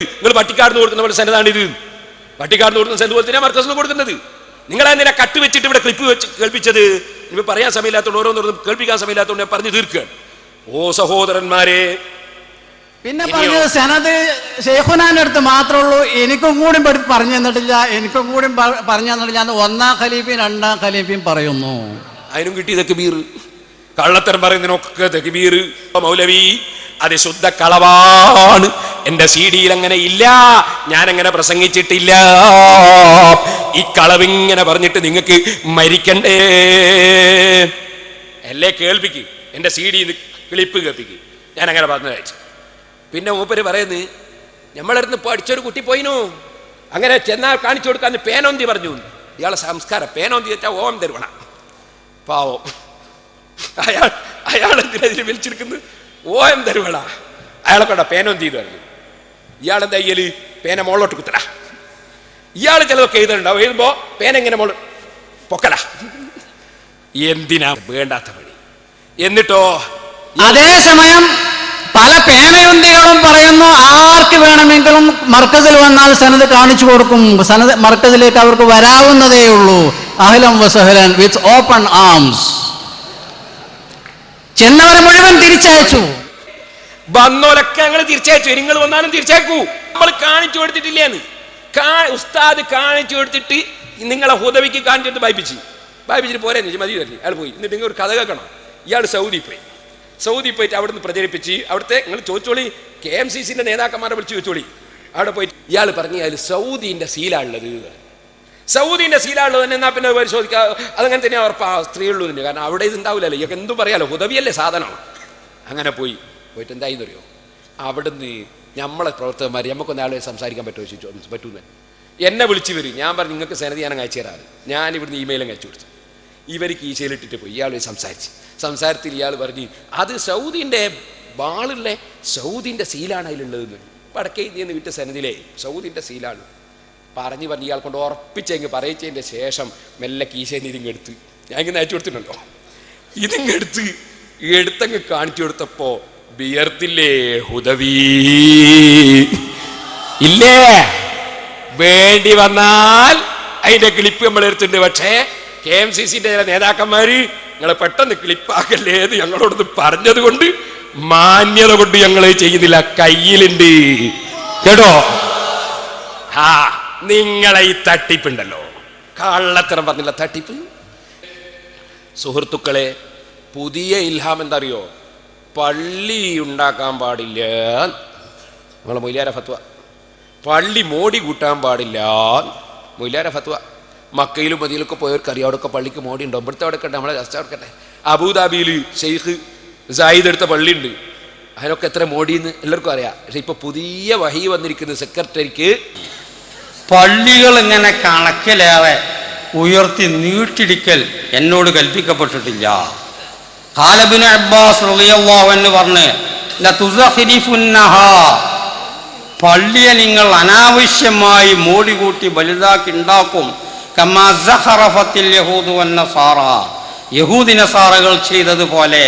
നിങ്ങൾ പട്ടിക്കാടിന് കൊടുക്കുന്ന പോലെ സന്നദ്ധാണിത്. പട്ടിക്കാടിന് കൊടുക്കുന്ന സെന്റ് പോലെ തന്നെ മർക്കസിന് കൊടുക്കുന്നത്. നിങ്ങളെന്തിനാ കട്ട് വെച്ചിട്ട് ഇവിടെ ക്ലിപ്പ് വെച്ച് കേൾപ്പിച്ചത്? ഇവ പറയാൻ സമയമില്ലാത്തതുകൊണ്ട് ഓരോന്നോരോന്നും കേൾപ്പിക്കാൻ സമയമില്ലാത്തതുകൊണ്ട് ഞാൻ പറഞ്ഞു തീർക്കുകയാണ്. ഓ സഹോദരന്മാരെ, പിന്നെ പറഞ്ഞത് സനത് ഷെയ്ഖുനാന്റെ അടുത്ത് മാത്രമേ ഉള്ളൂ. എനിക്കും കൂടി പറഞ്ഞു തന്നിട്ടില്ല, എനിക്കും കൂടി പറഞ്ഞു തന്നിട്ടില്ല. ഒന്നാം ഖലീഫയും രണ്ടാം ഖലീഫയും പറയുന്നു. അതിനും കിട്ടി തക്ബീർ. കള്ളത്തരം പറയുന്നതിനൊക്കെ തക്ബീർ. മൗലവി അത് ശുദ്ധ കളവാണ്. എന്റെ CD-യിൽ അങ്ങനെ ഇല്ല, ഞാൻ അങ്ങനെ പ്രസംഗിച്ചിട്ടില്ല. ഈ കളവിങ്ങനെ പറഞ്ഞിട്ട് നിങ്ങൾക്ക് മരിക്കണ്ടേ? അല്ലേ കേൾപ്പിക്ക്, എന്റെ CD-ന്ന് ക്ലിപ്പ് കേൾപ്പിക്ക്. ഞാൻ അങ്ങനെ പറഞ്ഞു അയച്ചു. പിന്നെ മൂപ്പര് പറയുന്നത്, നമ്മളടുത്ത് പഠിച്ചൊരു കുട്ടി പോയിനു, അങ്ങനെ ചെന്നാൽ കാണിച്ചു കൊടുക്കാന്ന് പേനോന്തി പറഞ്ഞു. ഇയാളെ സംസ്കാരം പേനോന്തി വെച്ചാൽ ഓം തരുവണ പാവം. അയാളെന്തിനെ വിളിച്ചെടുക്കുന്നത്? ഓം തരുവണ. അയാളെ കൊണ്ട പേനോന്തി പറഞ്ഞു. ഇയാളെന്താ ചെയ്യല്? പേന മുകളിലോട്ട് കുത്തല. ഇയാൾ ചിലതൊക്കെ എഴുതുന്നുണ്ടാവും. എഴുതുമ്പോ പേന എങ്ങനെ മോള് പൊക്കല. എന്തിനാ വേണ്ടാത്ത പണി? എന്നിട്ടോ അതേസമയം പല പേനയുന്തികളും പറയുന്നു ആർക്ക് വേണമെങ്കിലും മർക്കസിൽ വന്നാൽ സനത് കാണിച്ചു കൊടുക്കും. സനത് മർക്കസിലേക്ക് അവർക്ക് വരാവുന്നതേ ഉള്ളൂ. അഹ്ലൻ വസഹ്ലൻ വിത്ത് ഓപ്പൺ ആംസ്. ചെന്നവരെ മുഴുവൻ തിരിച്ചയച്ചു. വന്നോലൊക്കെ ഞങ്ങൾ തിരിച്ചയച്ചു. നിങ്ങൾ വന്നാലും തിരിച്ചയക്കൂ. നമ്മൾ കാണിച്ചു കൊടുത്തിട്ടില്ലേന്ന്. ഉസ്താദ് കാണിച്ചു കൊടുത്തിട്ട് നിങ്ങളെ ഹുദവിക്ക് കാണിച്ചിട്ട് വായിപ്പിച്ചിട്ട് പോരെ മതി തരുന്നു. അയാൾ പോയി. എന്നിട്ട് നിങ്ങൾ ഒരു കഥ കേൾക്കണം. ഇയാൾ സൗദി പോയിട്ട് അവിടുന്ന് പ്രചരിപ്പിച്ച് അവിടുത്തെ നിങ്ങൾ ചോദിച്ചോളി, KMCC-ന്റെ നേതാക്കന്മാരെ വിളിച്ച് ചോദിച്ചോളി. അവിടെ പോയിട്ട് ഇയാൾ പറഞ്ഞു അതിൽ സൗദീൻ്റെ സീലാണുള്ളത്. സൗദീൻ്റെ സീലാണുള്ളത് തന്നെ. എന്നാൽ പിന്നെ പരിശോധിക്കുക. അതങ്ങനെ തന്നെ ഉറപ്പാ സ്ത്രീയുള്ളൂ തന്നെ. കാരണം അവിടെ ഇത് ഉണ്ടാവില്ലല്ലോ. ഇയൊക്കെ എന്തും പറയാലോ, ഹുദവിയല്ലേ സാധനം. അങ്ങനെ പോയിട്ട് എന്തായിന്ന് അറിയോ? അവിടുന്ന് നമ്മളെ പ്രവർത്തകന്മാർ നമുക്കൊന്നാളെ സംസാരിക്കാൻ പറ്റുമെന്ന് എന്നെ വിളിച്ച് വരും. ഞാൻ പറഞ്ഞു നിങ്ങൾക്ക് സനത് ഞാൻ അയച്ചു തരാറ്. ഞാൻ ഇവിടുന്ന് ഇമെയിലും അയച്ചു കൊടുത്തു. ഇവർക്ക് ഈശയിലിട്ടിട്ട് പോയി. ഇയാൾ സംസാരത്തിൽ ഇയാൾ പറഞ്ഞു അത് സൗദീൻ്റെ ബാളുള്ള സൗദീൻ്റെ സീലാണ് അതിലുള്ളതെന്ന്. വടക്കേ ഇന്ത്യയിൽ വിട്ട സനദിലെ സൗദീൻ്റെ സീലാണ് പറഞ്ഞ് ഇയാൾ കൊണ്ട് ഉറപ്പിച്ചെങ്കിൽ പറയിച്ചതിൻ്റെ ശേഷം മെല്ലെ കീശയിൽ ഇതിങ്ങെടുത്ത് ഞാൻ ഇങ്ങനെ അയച്ചു കൊടുത്തിട്ടുണ്ടോ, എടുത്തങ്ങ് കാണിച്ചു കൊടുത്തപ്പോ വിയർത്തില്ലേ ഹുദവി ഇല്ലേ? വേണ്ടി വന്നാൽ അതിന്റെ ക്ലിപ്പ് നമ്മൾ എടുത്തിട്ടുണ്ട്. പക്ഷേ KMCC-ന്റെ ചില നേതാക്കന്മാര് നിങ്ങളെ പെട്ടെന്ന് ക്ലിപ്പാക്കല്ലേ എന്ന് ഞങ്ങളോടൊന്ന് പറഞ്ഞത് കൊണ്ട് മാന്യത കൊണ്ട് ഞങ്ങൾ ചെയ്യുന്നില്ല. കയ്യിലുണ്ട് കേട്ടോ. നിങ്ങളെ ഈ തട്ടിപ്പുണ്ടല്ലോ, കള്ളത്തരം പറഞ്ഞില്ല തട്ടിപ്പ്. സുഹൃത്തുക്കളെ, പുതിയ ഇൽഹാം എന്താ അറിയോ? പള്ളി ഉണ്ടാക്കാൻ പാടില്ല. നമ്മളെ മൊയ്ലാര ഫത്വ. പള്ളി മോടി കൂട്ടാൻ പാടില്ല. മൊയ്ലാര ഫത്വ. മക്കയിലും മദീനയിലൊക്കെ പോയവർക്ക് അറിയാം അവിടെയൊക്കെ പള്ളിക്ക് മോടി ഉണ്ടോ. ഇവിടുത്തെ അവിടെ കട്ടെ, നമ്മളെ ജസ്റ്റ് അവിടെ കട്ടെ. അബൂദാബിയിൽ ഷെയ്ഖ് സായിദ് എടുത്ത പള്ളിയുണ്ട്. അതിനൊക്കെ എത്ര മോടിയെന്ന് എല്ലാവർക്കും അറിയാം. പക്ഷെ ഇപ്പൊ പുതിയ വഹി വന്നിരിക്കുന്ന സെക്രട്ടറിക്ക് പള്ളികൾ ഇങ്ങനെ കണക്കിലേറെ ഉയർത്തി നീട്ടിടിക്കൽ എന്നോട് കൽപ്പിക്കപ്പെട്ടിട്ടില്ല. ഖാലബിൻ അബ്ബാസ് റളിയല്ലാഹു അൻഹു പറഞ്ഞു, ലതുസഖിരിഫുന്നഹാ, പള്ളിയെ നിങ്ങൾ അനാവശ്യമായി മോടി കൂട്ടി വലുതാക്കി ഉണ്ടാക്കും. കമാ സഖറഫത്തിൽ യഹൂദു വന്നസാറ, യഹൂദി നസാറകൾ ചെയ്തതുപോലെ.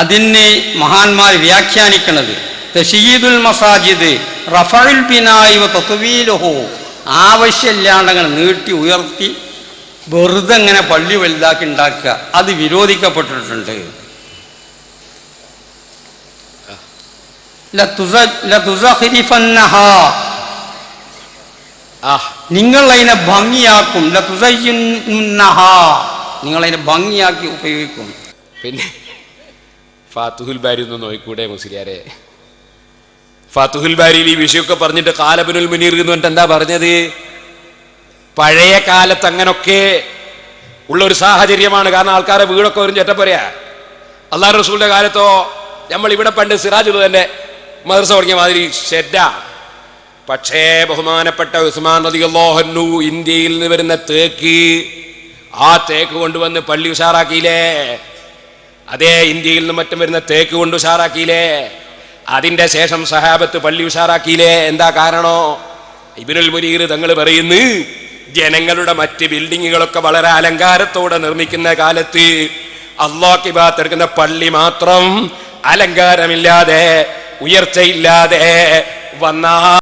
അതിന് മഹാന്മാർ വ്യാഖ്യാനിക്കുന്നത് തശീദുൽ മസാജിദ് റഫഉൽ ബിനാഇ വ തത്വീലുഹു, ആവശ്യമില്ലാണ്ടങ്ങനെ നീട്ടി ഉയർത്തി വെറുതെ ഇങ്ങനെ പള്ളി വലുതാക്കി ഉണ്ടാക്കുക, അത് വിരോധിക്കപ്പെട്ടിട്ടുണ്ട്. നിങ്ങൾ അതിനെ ഭംഗിയാക്കും. നിങ്ങൾ അതിനെ ഭംഗിയാക്കി ഉപയോഗിക്കും. പിന്നെ ഫാത്തുഹുൽ ബാരി ഒന്ന് നോക്കൂടെ മുസ്ലിയാരെ? ഫാത്തുഹുൽ ബാരിയിൽ ഈ വിഷയമൊക്കെ പറഞ്ഞിട്ട് ഖാലബിനുൽ മുനീർ എന്ന് പറഞ്ഞിട്ട് എന്താ പറഞ്ഞത്? പഴയ കാലത്ത് അങ്ങനൊക്കെ ഉള്ള ഒരു സാഹചര്യമാണ്. കാരണം ആൾക്കാരെ വീടൊക്കെ ഒരു ചെറ്റപ്പോരാ. അല്ലാഹു റസൂലിന്റെ കാലത്തോ നമ്മൾ ഇവിടെ പണ്ട് സിറാജുൽ തന്നെ മദ്രസ തുടങ്ങിയ മാതിരി ഷെഡാ. പക്ഷേ ബഹുമാനപ്പെട്ട ഉസ്മാൻ റളിയല്ലാഹു അൻഹു ഇന്ത്യയിൽ നിന്ന് വരുന്ന തേക്ക്, ആ തേക്ക് കൊണ്ടുവന്ന് പള്ളി ഉഷാറാക്കിയില്ലേ? അതേ ഇന്ത്യയിൽ നിന്ന് മറ്റും വരുന്ന തേക്ക് കൊണ്ട് ഉഷാറാക്കിയില്ലേ? അതിന്റെ ശേഷം സഹാബത്ത് പള്ളി ഉഷാറാക്കിയില്ലേ? എന്താ കാരണോ? ഇബ്നുൽ മുനീർ തങ്ങൾ പറയുന്നു, ജനങ്ങളുടെ മറ്റ് ബിൽഡിങ്ങുകളൊക്കെ വളരെ അലങ്കാരത്തോടെ നിർമ്മിക്കുന്ന കാലത്ത് അല്ലാഹുവിന്റെ ഭാഗത്തെടുക്കുന്ന പള്ളി മാത്രം അലങ്കാരമില്ലാതെ ഉയർച്ചയില്ലാതെ വന്നാൽ